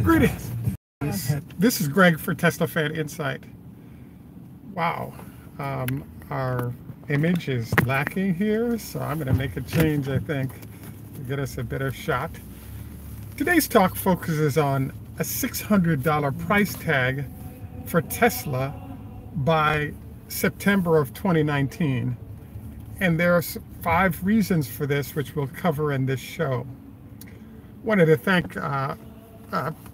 Greetings. This is Greg for Tesla Fan Insight. Wow, our image is lacking here, so I'm going to make a change, I think, to get us a better shot. Today's talk focuses on a $600 price tag for Tesla by September of 2019. And there are 5 reasons for this, which we'll cover in this show. Wanted to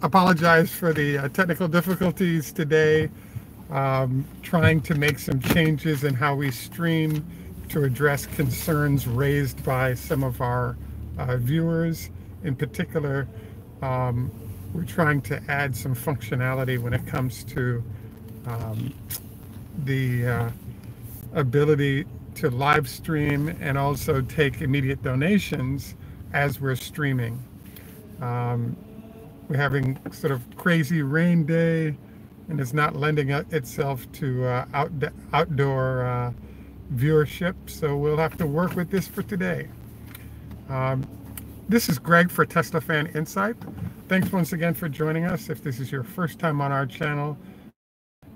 apologize for the technical difficulties today. Trying to make some changes in how we stream to address concerns raised by some of our viewers. In particular, we're trying to add some functionality when it comes to the ability to live stream and also take immediate donations as we're streaming. We're having sort of crazy rain day, and it's not lending itself to outdoor viewership, so we'll have to work with this for today. This is Greg for Tesla Fan Insight. Thanks once again for joining us. If this is your first time on our channel,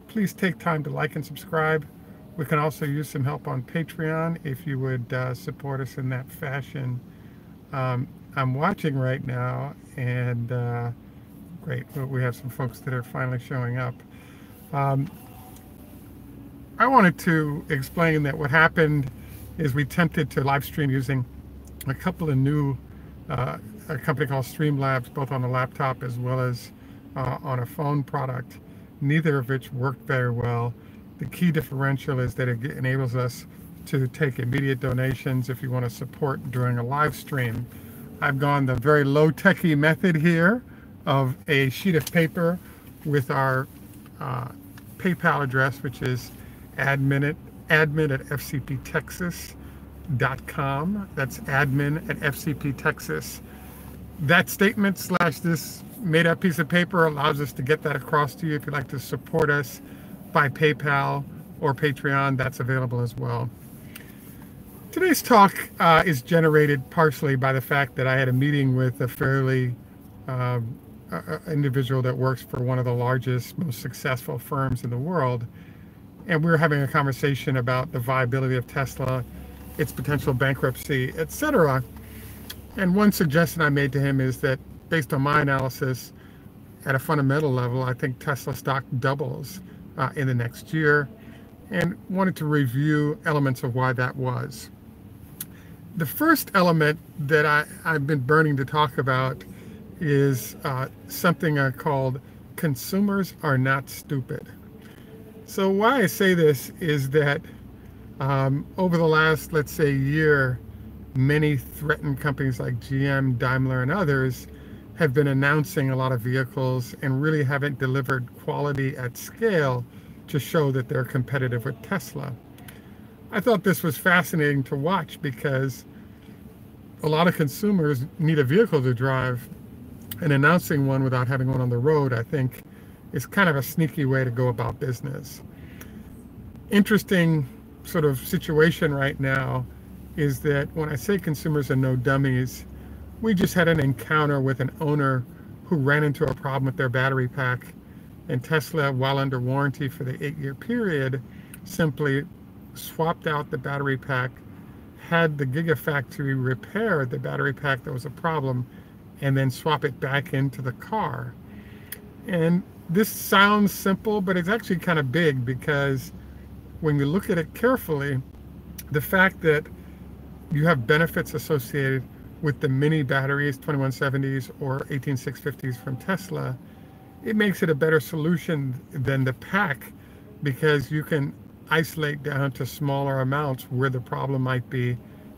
please take time to like and subscribe. We can also use some help on Patreon if you would support us in that fashion. I'm watching right now, and great, we have some folks that are finally showing up. I wanted to explain that what happened is we attempted to live stream using a couple of new, a company called Streamlabs, both on a laptop as well as on a phone product, neither of which worked very well. The key differential is that it enables us to take immediate donations if you want to support during a live stream. I've gone the very low-techy method here of a sheet of paper with our PayPal address, which is admin@fcptexas.com. That's admin@fcptexas. That statement / this made-up piece of paper allows us to get that across to you. If you'd like to support us by PayPal or Patreon, that's available as well. Today's talk is generated partially by the fact that I had a meeting with a fairly individual that works for one of the largest, most successful firms in the world. And we were having a conversation about the viability of Tesla, its potential bankruptcy, etc. And one suggestion I made to him is that based on my analysis, at a fundamental level, I think Tesla stock doubles in the next year, and wanted to review elements of why that was. The first element that I've been burning to talk about is something I called consumers are not stupid. So why I say this is that over the last, let's say, year, many threatened companies like GM, Daimler, and others have been announcing a lot of vehicles and really haven't delivered quality at scale to show that they're competitive with Tesla. I thought this was fascinating to watch because a lot of consumers need a vehicle to drive, and announcing one without having one on the road, I think, is kind of a sneaky way to go about business. Interesting sort of situation right now is that when I say consumers are no dummies, we just had an encounter with an owner who ran into a problem with their battery pack, and Tesla, while under warranty for the 8-year period, simply swapped out the battery pack, had the Gigafactory repair the battery pack that was a problem, and then swap it back into the car. And this sounds simple, but it's actually kind of big, because when you look at it carefully, the fact that you have benefits associated with the mini batteries, 2170s or 18650s from Tesla, it makes it a better solution than the pack, because you can isolate down to smaller amounts where the problem might be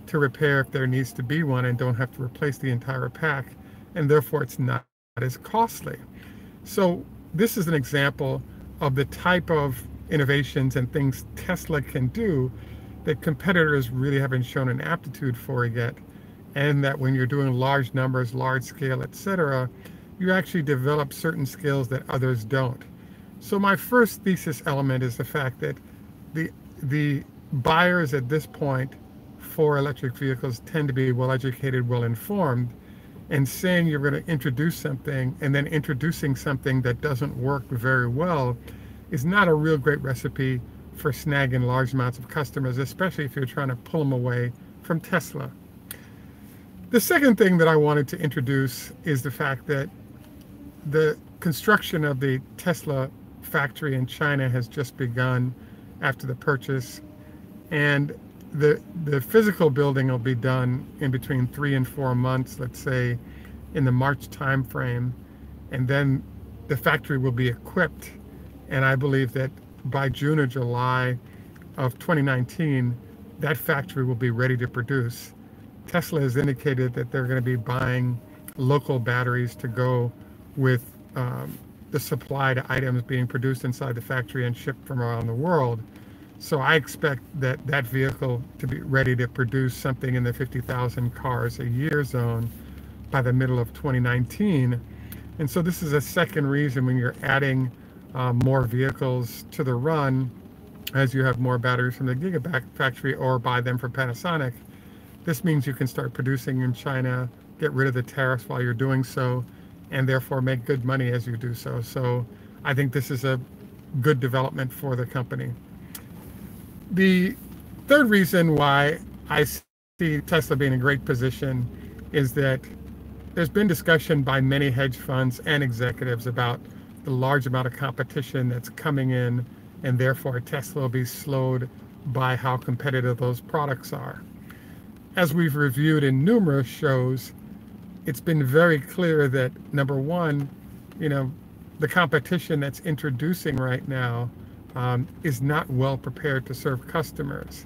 to repair if there needs to be one, and don't have to replace the entire pack, and therefore it's not as costly. So this is an example of the type of innovations and things Tesla can do that competitors really haven't shown an aptitude for yet, and that when you're doing large numbers, large scale, etc., you actually develop certain skills that others don't. So my first thesis element is the fact that the buyers at this point for electric vehicles tend to be well educated, well informed, and saying you're going to introduce something and then introducing something that doesn't work very well is not a real great recipe for snagging large amounts of customers, especially if you're trying to pull them away from Tesla. The second thing that I wanted to introduce is the fact that the construction of the Tesla factory in China has just begun after the purchase, and the physical building will be done in between 3 and 4 months, let's say in the March timeframe, and then the factory will be equipped, and I believe that by June or July of 2019 that factory will be ready to produce. Tesla has indicated that they're going to be buying local batteries to go with the supply to items being produced inside the factory and shipped from around the world. So I expect that vehicle to be ready to produce something in the 50,000 cars a year zone by the middle of 2019. And so this is a second reason when you're adding more vehicles to the run, as you have more batteries from the Gigafactory or buy them from Panasonic. This means you can start producing in China, get rid of the tariffs while you're doing so, and therefore make good money as you do so. So I think this is a good development for the company. The third reason why I see Tesla being in a great position is that there's been discussion by many hedge funds and executives about the large amount of competition that's coming in, and therefore Tesla will be slowed by how competitive those products are. As we've reviewed in numerous shows, it's been very clear that, number one, the competition that's introducing right now is not well prepared to serve customers.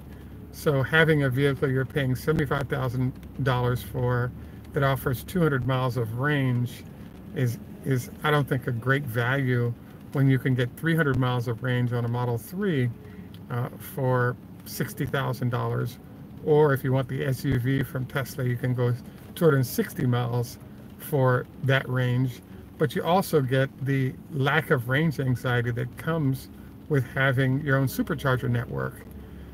So having a vehicle you're paying $75,000 for that offers 200 miles of range is I don't think a great value when you can get 300 miles of range on a Model 3 for $60,000. Or if you want the SUV from Tesla, you can go 260 miles for that range. But you also get the lack of range anxiety that comes with having your own supercharger network.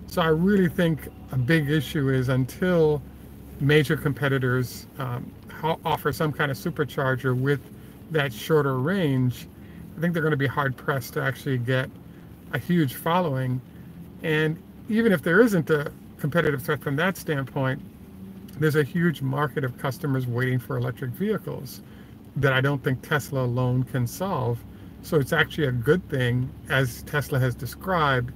So I really think a big issue is until major competitors offer some kind of supercharger with that shorter range, I think they're going to be hard pressed to actually get a huge following. And even if there isn't a competitive threat from that standpoint, there's a huge market of customers waiting for electric vehicles that I don't think Tesla alone can solve. So it's actually a good thing, as Tesla has described,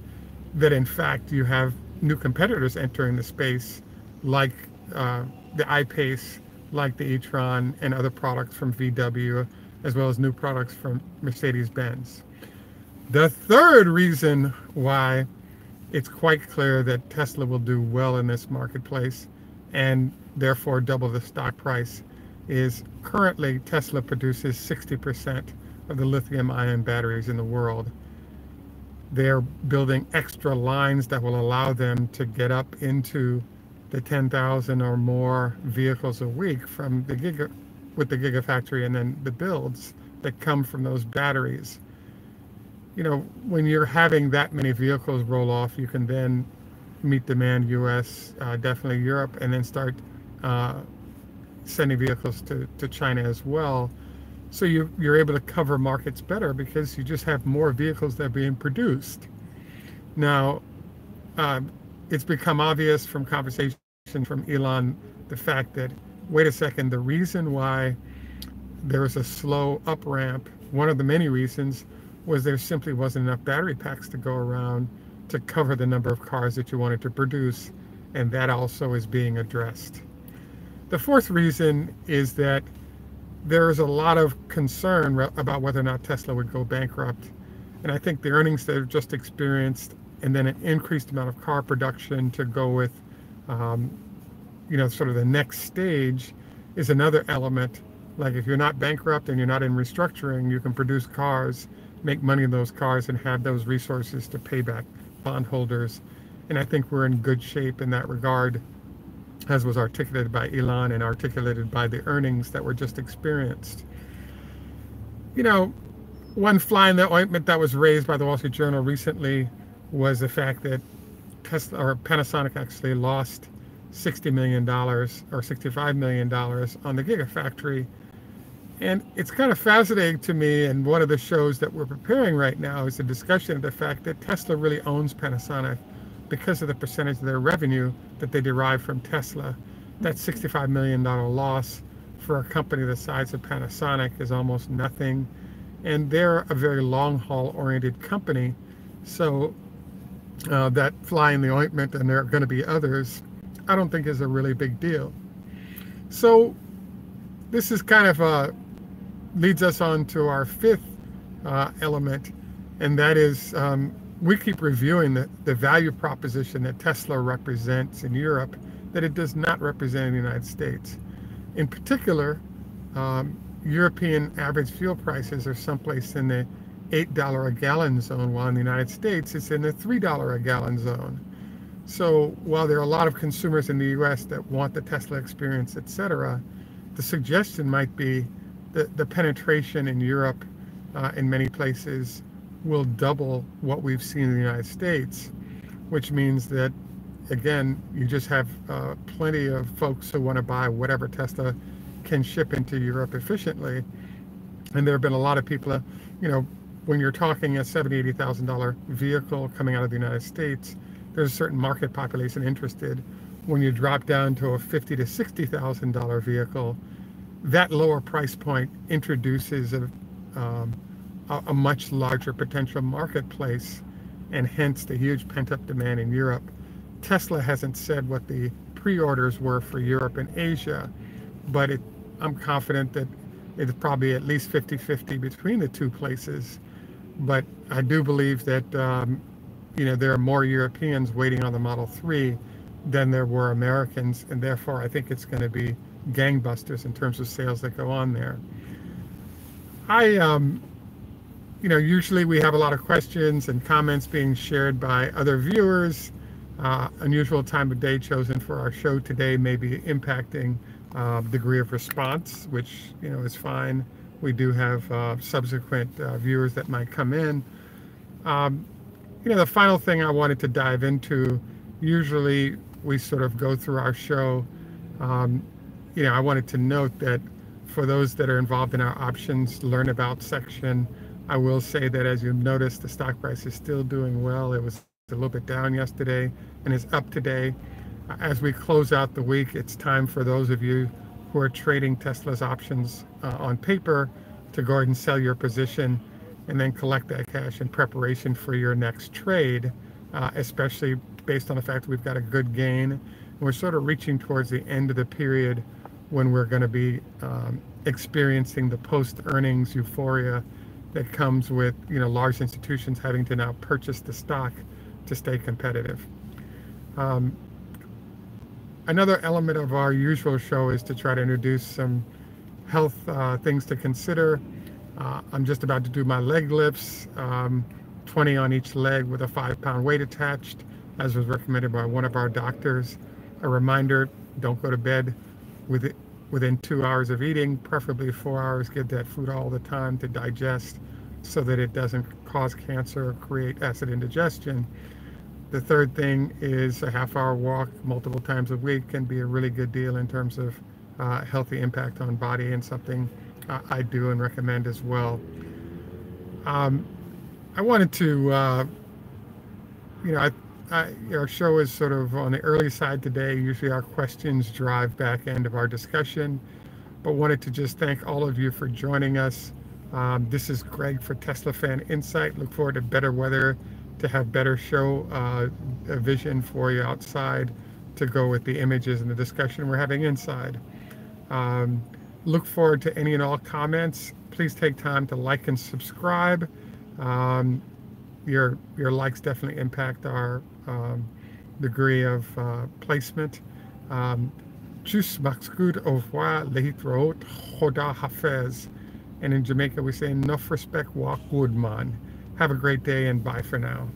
that in fact you have new competitors entering the space, like the I-Pace, like the e-tron, and other products from VW, as well as new products from Mercedes-Benz. The third reason why it's quite clear that Tesla will do well in this marketplace and therefore double the stock price is currently Tesla produces 60% of the lithium-ion batteries in the world. They're building extra lines that will allow them to get up into the 10,000 or more vehicles a week from with the Gigafactory, and then the builds that come from those batteries. When you're having that many vehicles roll off, you can then meet demand US, definitely Europe, and then start sending vehicles to China as well. So you're able to cover markets better because you just have more vehicles that are being produced. Now, it's become obvious from conversation from Elon, the fact that, wait a second, the reason why there was a slow up ramp, one of the many reasons, was there simply wasn't enough battery packs to go around to cover the number of cars that you wanted to produce, and that also is being addressed. The fourth reason is that there is a lot of concern about whether or not Tesla would go bankrupt, and I think the earnings they've just experienced, and then an increased amount of car production to go with sort of the next stage, is another element. Like, if you're not bankrupt and you're not in restructuring, you can produce cars, make money in those cars, and have those resources to pay back bondholders. And I think we're in good shape in that regard, as was articulated by Elon and articulated by the earnings that were just experienced. One fly in the ointment that was raised by the Wall Street Journal recently was the fact that Tesla, or Panasonic, actually lost $60 million or $65 million on the Gigafactory. And it's kind of fascinating to me, and one of the shows that we're preparing right now is a discussion of the fact that Tesla really owns Panasonic because of the percentage of their revenue that they derive from Tesla. That $65 million loss for a company the size of Panasonic is almost nothing. And they're a very long-haul oriented company. So that fly in the ointment, and there are going to be others, I don't think is a really big deal. So this is kind of leads us on to our fifth element, and that is we keep reviewing the value proposition that Tesla represents in Europe that it does not represent in the United States. In particular, European average fuel prices are someplace in the $8 a gallon zone, while in the United States it's in the $3 a gallon zone. So while there are a lot of consumers in the US that want the Tesla experience, etc., the suggestion might be that the penetration in Europe in many places will double what we've seen in the United States, which means that, again, you just have plenty of folks who want to buy whatever Tesla can ship into Europe efficiently. And there have been a lot of people, when you're talking a $70,000, $80,000 vehicle coming out of the United States, there's a certain market population interested. When you drop down to a $50,000 to $60,000 vehicle, that lower price point introduces a much larger potential marketplace, and hence the huge pent-up demand in Europe. Tesla hasn't said what the pre-orders were for Europe and Asia, but I'm confident that it's probably at least 50-50 between the two places. But I do believe that there are more Europeans waiting on the Model 3 than there were Americans, and therefore I think it's going to be gangbusters in terms of sales that go on there. Usually we have a lot of questions and comments being shared by other viewers. Unusual time of day chosen for our show today may be impacting degree of response, which is fine. We do have subsequent viewers that might come in. The final thing I wanted to dive into, usually we sort of go through our show. I wanted to note that for those that are involved in our options learn about section, I will say that, as you've noticed, the stock price is still doing well. It was a little bit down yesterday and is up today. As we close out the week, it's time for those of you who are trading Tesla's options on paper to go ahead and sell your position and then collect that cash in preparation for your next trade, especially based on the fact that we've got a good gain. And we're sort of reaching towards the end of the period when we're going to be experiencing the post-earnings euphoria that comes with large institutions having to now purchase the stock to stay competitive. Another element of our usual show is to try to introduce some health things to consider. I'm just about to do my leg lifts, 20 on each leg with a 5-pound weight attached, as was recommended by one of our doctors. A reminder, don't go to bed within 2 hours of eating, preferably 4 hours. Get that food all the time to digest so that it doesn't cause cancer or create acid indigestion. The third thing is a half-hour walk multiple times a week can be a really good deal in terms of healthy impact on body, and something I do and recommend as well. I wanted to, our show is sort of on the early side today. Usually our questions drive back end of our discussion, but wanted to just thank all of you for joining us. This is Greg for Tesla Fan Insight. Look forward to better weather, to have better show vision for you outside to go with the images and the discussion we're having inside. Look forward to any and all comments. Please take time to like and subscribe. Your likes definitely impact our degree of placement. Tschüss, macht's gut, au revoir, lehitraot, choda hafez. And in Jamaica we say, enough respect, walk good man. Have a great day and bye for now.